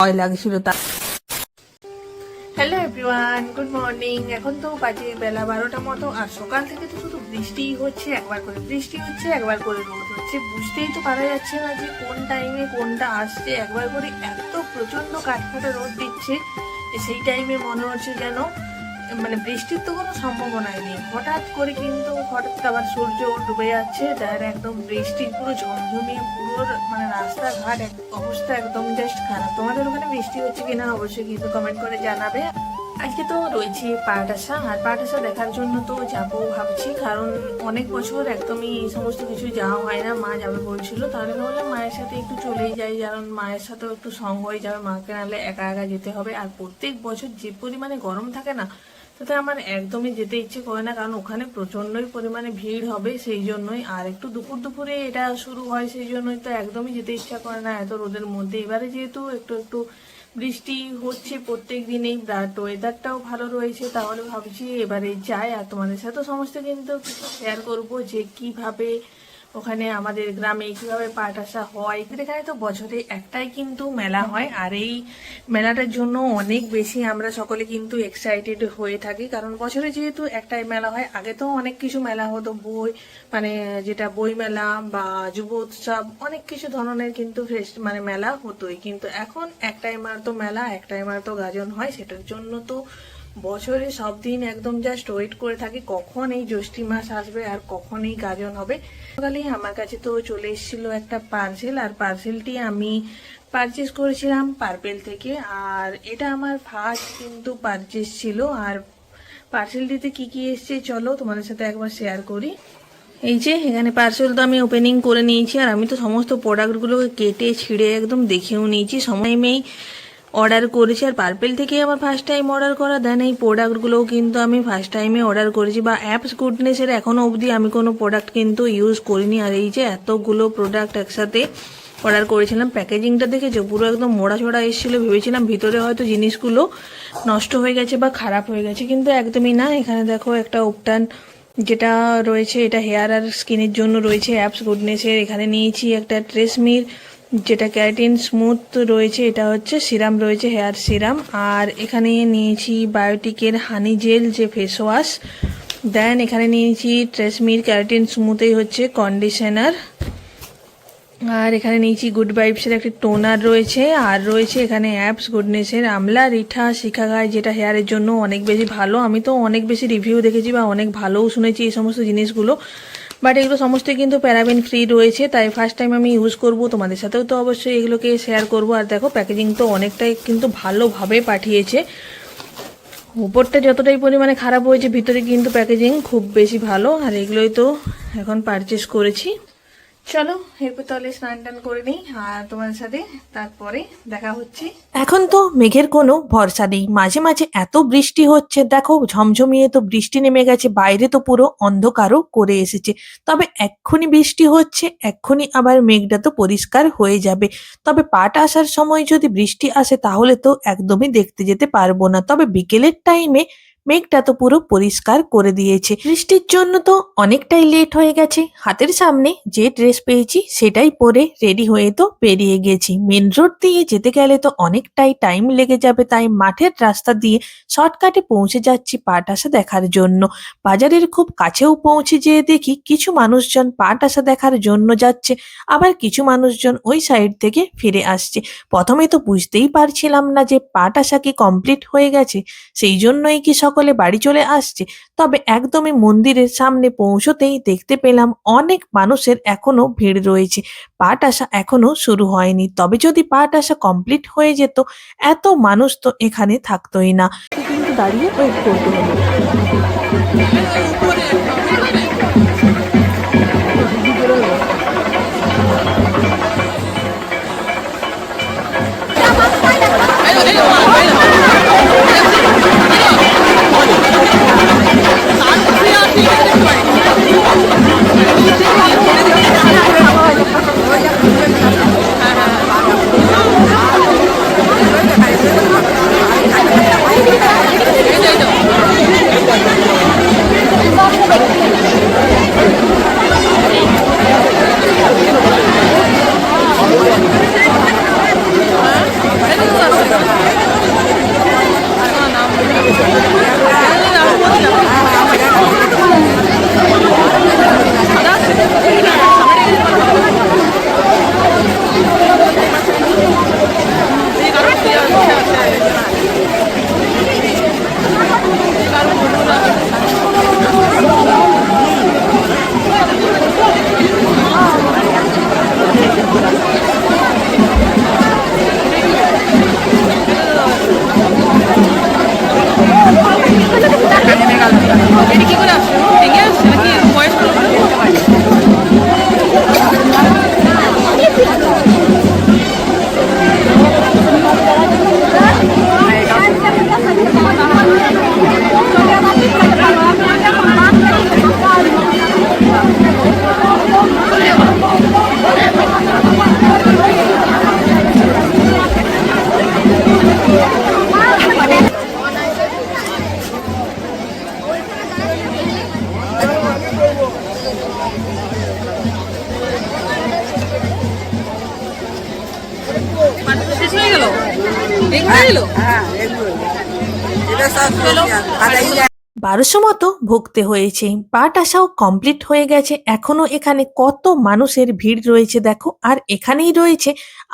ভয় লাগছিল তা। Hello everyone, good morning. এখন তো বাজে বেলা 12টার মতো, আর সকাল থেকে তো শুধু বৃষ্টি হচ্ছে, একবার করে বৃষ্টি হচ্ছে, একবার করে রোদ হচ্ছে। বুঝতেই তো পারা যাচ্ছে না যে কোন টাইমে কোনটা আসছে। একবার করে এত প্রচন্ড কাঠফাটা রোদ দিচ্ছে, সেই টাইমে মনে হচ্ছে যেন মানে বৃষ্টির তো কোনো সম্ভাবনাই নেই। হঠাৎ করে কিন্তু হঠাৎ আবার সূর্য ডুবে যাচ্ছে, যার একদম বৃষ্টি পুরো ঝমঝমিয়ে পুরো মানে রাস্তাঘাট অবস্থা একদম জাস্ট খারাপ। তোমাদের ওখানে বৃষ্টি হচ্ছে কিনা অবশ্যই কিন্তু কমেন্ট করে জানাবে। আজকে তো রয়েছে পাটাশা, আর পাটাশা দেখার জন্য তো যাবো ভাবছি, কারণ অনেক বছর একদমই এই সমস্ত কিছু যাওয়া হয় না। মা যাবে বলছিল, তাহলে ভাবলাম মায়ের সাথে একটু চলেই যাই, কারণ মায়ের সাথেও একটু সঙ্গ হয়ে যাবে। মাকে নাহলে একা একা যেতে হবে, আর প্রত্যেক বছর যে পরিমাণে গরম থাকে না, তাতে আমার একদমই যেতে ইচ্ছে করে না, কারণ ওখানে প্রচন্ডই পরিমাণে ভিড় হবে সেই জন্যই। আর একটু দুপুরে এটা শুরু হয়, সেই জন্যই তো একদমই যেতে ইচ্ছা করে না এত রোদের মধ্যে। এবারে যেহেতু একটু বৃষ্টি হচ্ছে প্রত্যেক দিনেই, বাট ওয়েদারটাও ভালো রয়েছে, তাহলে ভাবছি এবারে যাই। আর তোমাদের সাথে সমস্ত কিন্তু কিছু শেয়ার করবো যে কিভাবে ওখানে আমাদের গ্রামে কিভাবে পাট আসা হয়। এখানে তো বছরে একটাই কিন্তু মেলা হয়, আর এই মেলাটার জন্য অনেক বেশি আমরা সকলে কিন্তু এক্সাইটেড হয়ে থাকি, কারণ বছরে যেহেতু একটাই মেলা হয়। আগে তো অনেক কিছু মেলা হতো, মানে যেটা বই মেলা বা যুব উৎসব, অনেক কিছু ধরনের কিন্তু মানে মেলা হতোই, কিন্তু এখন একটাই মাত্র মেলা, একটাই মাত্র গাজন হয়। সেটার জন্য তো বছরে সব দিন একদম জাস্ট ওয়েট করে থাকি কখন এই জ্যৈষ্ঠী মাস আসবে আর কখন এই গাজন হবে। সকালেই আমার কাছে তো চলে এসেছিল একটা পার্সেল, আর পার্সেলটি আমি পারচেস করেছিলাম পার্পেল থেকে। আর এটা আমার ফার্স্ট কিন্তু পারচেস ছিল। আর পার্সেলটিতে কি কি এসছে চলো তোমাদের সাথে একবার শেয়ার করি। এই যে এখানে পার্সেল তো আমি ওপেনিং করে নিয়েছি, আর আমি তো সমস্ত প্রোডাক্টগুলোকে কেটে ছিঁড়ে একদম দেখেও নিয়েছি, সময়মেই অর্ডার করেছি। আর পার্পেল থেকে আমার ফার্স্ট টাইম অর্ডার করা, দেন এই প্রোডাক্টগুলোও কিন্তু আমি ফার্স্ট টাইমে অর্ডার করেছি। বা অ্যাপস গুডনেসের এখনও অবধি আমি কোনো প্রোডাক্ট কিন্তু ইউজ করিনি। আর এই যে এতগুলো প্রোডাক্ট একসাথে অর্ডার করেছিলাম, প্যাকেজিংটা দেখেছো পুরো একদম মোড়াছোড়া এসেছিলো। ভেবেছিলাম ভিতরে হয়তো জিনিসগুলো নষ্ট হয়ে গেছে বা খারাপ হয়ে গেছে, কিন্তু একদমই না। এখানে দেখো একটা উপটান যেটা রয়েছে, এটা হেয়ার আর স্কিনের জন্য রয়েছে অ্যাপস গুডনেসের। এখানে নিয়েছি একটা ট্রেসমির যেটা ক্যারাটিন স্মুথ রয়েছে, এটা হচ্ছে সিরাম রয়েছে, হেয়ার সিরাম। আর এখানে নিয়েছি বায়োটিকের হানি জেল যে ফেস ওয়াশ। দেন এখানে নিয়েছি ট্রেসমির ক্যারাটিন স্মুথেই হচ্ছে কন্ডিশনার। আর এখানে নিয়েছি গুড ভাইবসের একটা টোনার রয়েছে। আর রয়েছে এখানে অ্যাপস গুডনেসের আমলা রিঠা শিখাগায়, যেটা হেয়ারের জন্য অনেক বেশি ভালো। আমি তো অনেক বেশি রিভিউ দেখেছি বা অনেক ভালোও শুনেছি এই সমস্ত জিনিসগুলো, বাট এগুলো সমস্তই কিন্তু প্যারাবেন ফ্রি রয়েছে, তাই ফার্স্ট টাইম আমি ইউজ করব। তোমাদের সাথেও তো অবশ্যই এগুলোকে শেয়ার করব। আর দেখো প্যাকেজিং তো অনেকটাই কিন্তু ভালোভাবে পাঠিয়েছে, উপরটা যতটাই পরিমাণে খারাপ হয়েছে ভিতরে কিন্তু প্যাকেজিং খুব বেশি ভালো। আর এগুলোই তো এখন পারচেস করেছি। চলো এরপর তাহলে স্নান টান করে নিই, আর তোমার সাথে তারপরে দেখা হচ্ছে। এখন তো মেঘের কোনো ভরসা নেই, মাঝে মাঝে এত বৃষ্টি হচ্ছে, দেখো ঝমঝমিয়ে তো বৃষ্টি নেমে গেছে, বাইরে তো পুরো অন্ধকারও করে এসেছে। তবে এক্ষুনি বৃষ্টি হচ্ছে, এক্ষুনি আবার মেঘটা তো পরিষ্কার হয়ে যাবে। তবে পাট আসার সময় যদি বৃষ্টি আসে তাহলে তো একদমই দেখতে যেতে পারবো না। তবে বিকেলের টাইমে মেঘটা তো পুরো পরিষ্কার করে দিয়েছে। বৃষ্টির জন্য তো অনেকটাই লেট হয়ে গেছে। হাতের সামনে যে ড্রেস পেয়েছি সেটাই পরে রেডি হয়ে তো বেরিয়ে গেছি। মেন রোড দিয়ে যেতে গেলে তো অনেকটাই টাইম লেগে যাবে, তাই মাঠের রাস্তা দিয়ে শর্টকাটে পৌঁছে যাচ্ছি পাট আসা দেখার জন্য। বাজারের খুব কাছেও পৌঁছে যেয়ে দেখি কিছু মানুষজন পাট আসা দেখার জন্য যাচ্ছে, আবার কিছু মানুষজন ওই সাইড থেকে ফিরে আসছে। প্রথমে তো বুঝতেই পারছিলাম না যে পাট আসা কি কমপ্লিট হয়ে গেছে, সেই জন্যই কি সকলে বাড়ি চলে আসছে। তবে একদমই মন্দিরের সামনে পৌঁছতেই দেখতে পেলাম অনেক মানুষের এখনো ভিড় রয়েছে, পাট আসা এখনো শুরু হয়নি। তবে যদি পাট আসা কমপ্লিট হয়ে যেত এত মানুষ তো এখানে থাকতোই না, কিন্তু দাঁড়িয়ে ওয়েট করতে হবে। শেষ হয়ে গেল, এই হয়ে গেল। হ্যাঁ এগুলো এটা সব চলো, আদায় 1200 মতো ভুগতে হয়েছে। পাট আসাও কমপ্লিট হয়ে গেছে। এখনো এখানে কত মানুষের ভিড় রয়েছে দেখো। আর এখানেই রয়েছে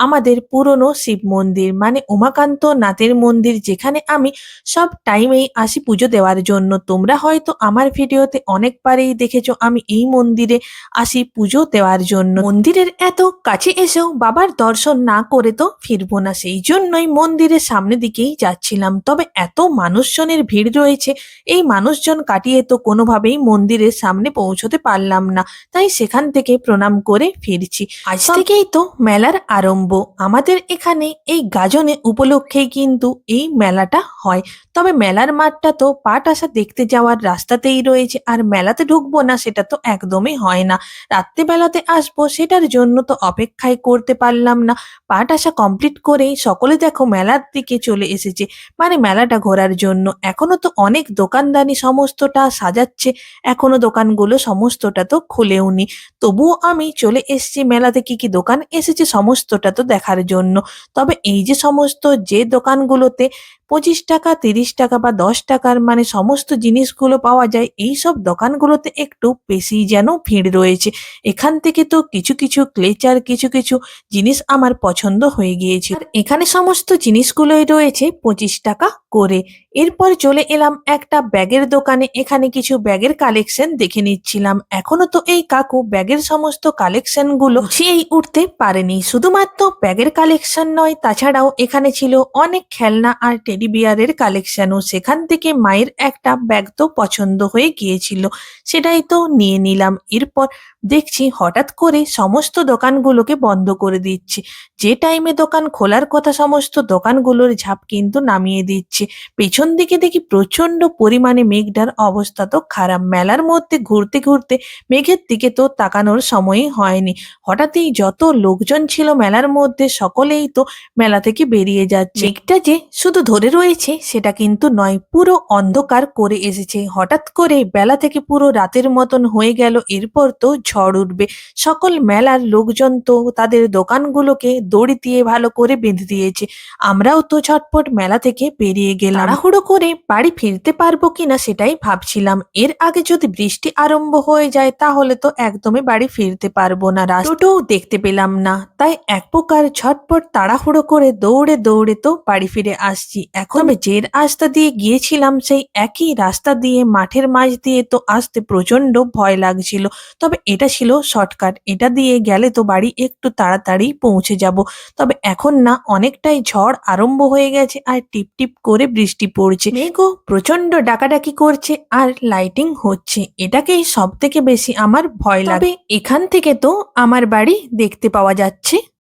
আমাদের পুরনো শিব মন্দির, মানে উমাকান্ত নাথের মন্দির, যেখানে আমি সব টাইমেই আসি পুজো দেওয়ার জন্য। তোমরা হয়তো আমার ভিডিওতে অনেকবারই দেখেছো আমি এই মন্দিরে আসি পুজো দেওয়ার জন্য। মন্দিরের এত কাছে এসেও বাবার দর্শন না করে তো ফিরবো না, সেই জন্যই মন্দিরের সামনের দিকেই যাচ্ছিলাম। তবে এত মানুষজনের ভিড় রয়েছে, এই মানুষজন কাটিয়ে তো কোনোভাবেই মন্দিরের সামনে পৌঁছতে পারলাম না, তাই সেখান থেকে প্রণাম করে ফিরছি। আজ থেকেই তো মেলার আরম্ভ। আমাদের এখানে এই গাজনে উপলক্ষেই কিন্তু এই মেলাটা হয়। তবে মেলার মাঠটা তো পাট আসা দেখতে যাওয়ার রাস্তাতেই রয়েছে, আর মেলাতে ঢুকবো না সেটা তো একদমই হয় না। রাত্রিবেলাতে আসবো সেটার জন্য তো অপেক্ষাই করতে পারলাম না। পাট আসা কমপ্লিট করেই সকলে দেখো মেলার দিকে চলে এসেছে, মানে মেলাটা ঘোরার জন্য। এখনো তো অনেক দোকানদানি সমস্তটা সাজাচ্ছে, এখনো দোকানগুলো সমস্তটা তো খুলেওনি। তবুও আমি চলে এসেছি মেলাতে কি কি দোকান এসেছে সমস্তটা তো দেখার জন্য। তবে এই যে সমস্ত যে দোকানগুলোতে 25 টাকা 30 টাকা বা 10 টাকার মানে সমস্ত জিনিসগুলো পাওয়া যায়, এই সব দোকানগুলোতে একটু বেশি যেন ভিড় রয়েছে। এখান থেকে তো কিছু কিছু ক্লেচার কিছু কিছু জিনিস আমার পছন্দ হয়ে গিয়েছে। আর এখানে সমস্ত জিনিসগুলোই রয়েছে 25 টাকা করে। এরপর চলে এলাম একটা ব্যাগের দোকানে, এখানে কিছু ব্যাগের কালেকশন দেখে নিচ্ছিলাম। এখনো তো এই কাকু ব্যাগের সমস্ত কালেকশন গুলো গুছিয়েই উঠতে পারেনি। শুধুমাত্র ব্যাগের কালেকশন নয়, তাছাড়াও এখানে ছিল অনেক খেলনা আর টেডি বিয়ারের কালেকশনও। সেখান থেকে মায়ের একটা ব্যাগ তো পছন্দ হয়ে গিয়েছিল, সেটাই তো নিয়ে নিলাম। এরপর দেখছি হঠাৎ করে সমস্ত দোকানগুলোকে বন্ধ করে দিচ্ছে। যে টাইমে দোকান খোলার কথা সমস্ত দোকানগুলোর ঝাঁপ কিন্তু নামিয়ে দিচ্ছে। পেছন দিকে দেখি প্রচন্ড পরিমাণে মেঘটার অবস্থা তো খারাপ। মেলার মধ্যে ঘুরতে ঘুরতে মেঘের দিকে তো তাকানোর সময়ই হয়নি। হঠাৎই যত লোকজন ছিল মেলার মধ্যে সকলেই তো মেলা থেকে বেরিয়ে যাচ্ছে। মেঘটা যে শুধু ধরে রয়েছে সেটা কিন্তু নয়, পুরো অন্ধকার করে এসেছে। হঠাৎ করে বেলা থেকে পুরো রাতের মতন হয়ে গেল। এরপর তো ঝড় উঠবে। সকল মেলার লোকজন তো তাদের দোকানগুলোকে দড়ি দিয়ে ভালো করে বেঁধে দিয়েছে। আমরাও তো ঝটপট মেলা থেকে বেরিয়ে গেলাম। তাড়াহুড়ো করে বাড়ি ফিরতে পারবো কিনা সেটাই ভাবছিলাম। এর আগে যদি বৃষ্টি আরম্ভ হয়ে যায় তাহলে তো একদমই বাড়ি ফিরতে পারবো না। রাস্তাটাও দেখতে পেলাম না, তাই এক প্রকার ঝটপট তাড়াহুড়ো করে দৌড়ে দৌড়ে তো বাড়ি ফিরে আসছি। এখন যে রাস্তা দিয়ে গিয়েছিলাম সেই একই রাস্তা দিয়ে মাঠের মাঝ দিয়ে তো আসতে প্রচন্ড ভয় লাগছিল। তবে এটা ছিল শর্টকাট, এটা দিয়ে গেলে তো বাড়ি একটু তাড়াতাড়ি পৌঁছে যাব। তবে এখন না অনেকটাই ঝড় আরম্ভ হয়ে গেছে আর টিপ টিপ করে বৃষ্টি পড়ছে। মেঘও প্রচন্ড ডাকাডাকি করছে আর লাইটিং হচ্ছে, এটাকেই সব থেকে বেশি আমার ভয় লাগে। তবে এখান থেকে তো আমার বাড়ি দেখতে পাওয়া যাচ্ছে।